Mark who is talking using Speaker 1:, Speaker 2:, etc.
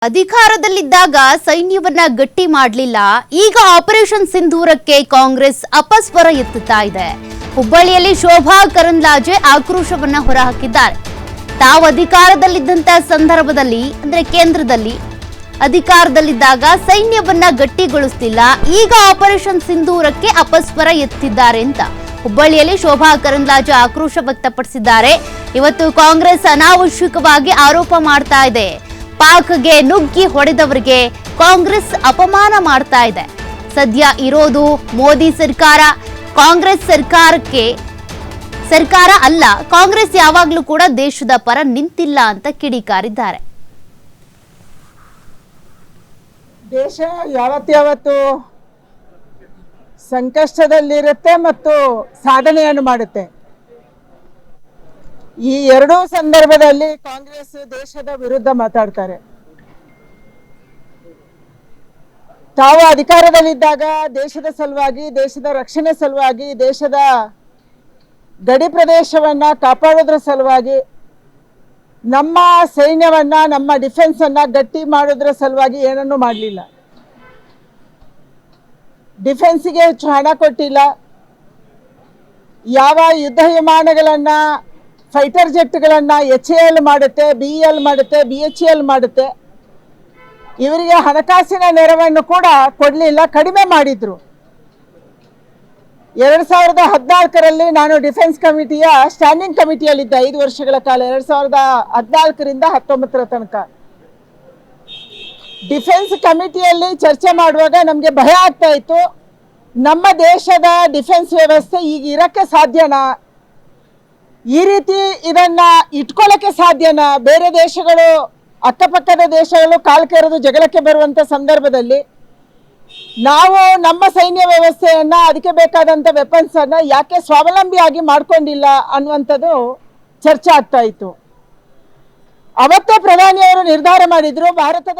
Speaker 1: ಅಧಿಕಾರದಲ್ಲಿದ್ದಾಗ ಸೈನ್ಯವನ್ನ ಗಟ್ಟಿ ಮಾಡಲಿಲ್ಲ. ಈಗ ಆಪರೇಷನ್ ಸಿಂಧೂರಕ್ಕೆ ಕಾಂಗ್ರೆಸ್ ಅಪಸ್ವರ ಎತ್ತುತ್ತಾ ಇದೆ. ಹುಬ್ಬಳ್ಳಿಯಲ್ಲಿ ಶೋಭಾ ಕರಂದ್ಲಾಜೆ ಆಕ್ರೋಶವನ್ನ ಹೊರಹಾಕಿದ್ದಾರೆ. ತಾವು ಅಧಿಕಾರದಲ್ಲಿದ್ದಂತ ಸಂದರ್ಭದಲ್ಲಿ ಅಂದ್ರೆ ಕೇಂದ್ರದಲ್ಲಿ ಅಧಿಕಾರದಲ್ಲಿದ್ದಾಗ ಸೈನ್ಯವನ್ನ ಗಟ್ಟಿಗೊಳಿಸಲಿಲ್ಲ. ಈಗ ಆಪರೇಷನ್ ಸಿಂಧೂರಕ್ಕೆ ಅಪಸ್ವರ ಎತ್ತಿದ್ದಾರೆ ಅಂತ ಹುಬ್ಬಳ್ಳಿಯಲ್ಲಿ ಶೋಭಾ ಕರಂದ್ಲಾಜೆ ಆಕ್ರೋಶ ವ್ಯಕ್ತಪಡಿಸಿದ್ದಾರೆ. ಇವತ್ತು ಕಾಂಗ್ರೆಸ್ ಅನಾವಶ್ಯಕವಾಗಿ ಆರೋಪ ಮಾಡ್ತಾ ಇದೆ. ಪಾಕ್ಗೆ ನುಗ್ಗಿ ಹೊಡೆದವರಿಗೆ ಕಾಂಗ್ರೆಸ್ ಅಪಮಾನ ಮಾಡ್ತಾ ಇದೆ. ಸದ್ಯ ಇರೋದು ಮೋದಿ ಸರ್ಕಾರ, ಕಾಂಗ್ರೆಸ್ ಸರ್ಕಾರ ಅಲ್ಲ. ಕಾಂಗ್ರೆಸ್ ಯಾವಾಗಲೂ ಕೂಡ ದೇಶದ ಪರ ನಿಂತಿಲ್ಲ ಅಂತ ಕಿಡಿಕಾರಿದ್ದಾರೆ.
Speaker 2: ದೇಶ ಯಾವತ್ತು ಸಂಕಷ್ಟದಲ್ಲಿರುತ್ತೆ ಮತ್ತು ಸಾಧನೆಯನ್ನು ಮಾಡುತ್ತೆ. ಈ ಎರಡೂ ಸಂದರ್ಭದಲ್ಲಿ ಕಾಂಗ್ರೆಸ್ ದೇಶದ ವಿರುದ್ಧ ಮಾತಾಡ್ತಾರೆ. ತಾವು ಅಧಿಕಾರದಲ್ಲಿದ್ದಾಗ ದೇಶದ ಸಲುವಾಗಿ, ದೇಶದ ರಕ್ಷಣೆ ಸಲುವಾಗಿ, ದೇಶದ ಗಡಿ ಪ್ರದೇಶವನ್ನ ಕಾಪಾಡೋದ್ರ ಸಲುವಾಗಿ, ನಮ್ಮ ಸೈನ್ಯವನ್ನ, ನಮ್ಮ ಡಿಫೆನ್ಸ್ ಅನ್ನ ಗಟ್ಟಿ ಮಾಡೋದ್ರ ಸಲುವಾಗಿ ಏನನ್ನೂ ಮಾಡಲಿಲ್ಲ. ಡಿಫೆನ್ಸ್ಗೆ ಹೆಚ್ಚು ಹಣ ಕೊಟ್ಟಿಲ್ಲ. ಯಾವ ಯುದ್ಧ ವಿಮಾನಗಳನ್ನ, ಫೈಟರ್ ಜೆಟ್ಗಳನ್ನು HAL ಮಾಡುತ್ತೆ, BEL ಮಾಡುತ್ತೆ, BHEL ಮಾಡುತ್ತೆ. ಇವರಿಗೆ ಹಣಕಾಸಿನ ನೆರವನ್ನು ಕೂಡ ಕೊಡಲಿಲ್ಲ, ಕಡಿಮೆ ಮಾಡಿದ್ರು. 2014ರಲ್ಲಿ ನಾನು ಡಿಫೆನ್ಸ್ ಕಮಿಟಿಯ ಸ್ಟ್ಯಾಂಡಿಂಗ್ ಕಮಿಟಿಯಲ್ಲಿದ್ದೆ 5 ವರ್ಷಗಳ ಕಾಲ, 2014ರಿಂದ 2019 ತನಕ. ಡಿಫೆನ್ಸ್ ಕಮಿಟಿಯಲ್ಲಿ ಚರ್ಚೆ ಮಾಡುವಾಗ ನಮಗೆ ಭಯ ಆಗ್ತಾ ಇತ್ತು, ನಮ್ಮ ದೇಶದ ಡಿಫೆನ್ಸ್ ವ್ಯವಸ್ಥೆ ಈಗ ಇರಕ್ಕೆ ಸಾಧ್ಯನಾ, ಈ ರೀತಿ ಇದನ್ನ ಇಟ್ಕೊಳ್ಳಕ್ಕೆ ಸಾಧ್ಯನಾ, ಬೇರೆ ದೇಶಗಳು, ಅಕ್ಕಪಕ್ಕದ ದೇಶಗಳು ಕಾಲ್ ಕೆರೆದು ಜಗಳಕ್ಕೆ ಬರುವಂತ ಸಂದರ್ಭದಲ್ಲಿ ನಾವು ನಮ್ಮ ಸೈನ್ಯ ವ್ಯವಸ್ಥೆಯನ್ನ, ಅದಕ್ಕೆ ಬೇಕಾದಂತ ವೆಪನ್ಸ್ ಅನ್ನ ಯಾಕೆ ಸ್ವಾವಲಂಬಿಯಾಗಿ ಮಾಡ್ಕೊಂಡಿಲ್ಲ ಅನ್ನುವಂಥದ್ದು ಚರ್ಚೆ ಆಗ್ತಾ ಇತ್ತು. ಅವತ್ತೇ ಪ್ರಧಾನಿಯವರು ನಿರ್ಧಾರ ಮಾಡಿದ್ರು, ಭಾರತದ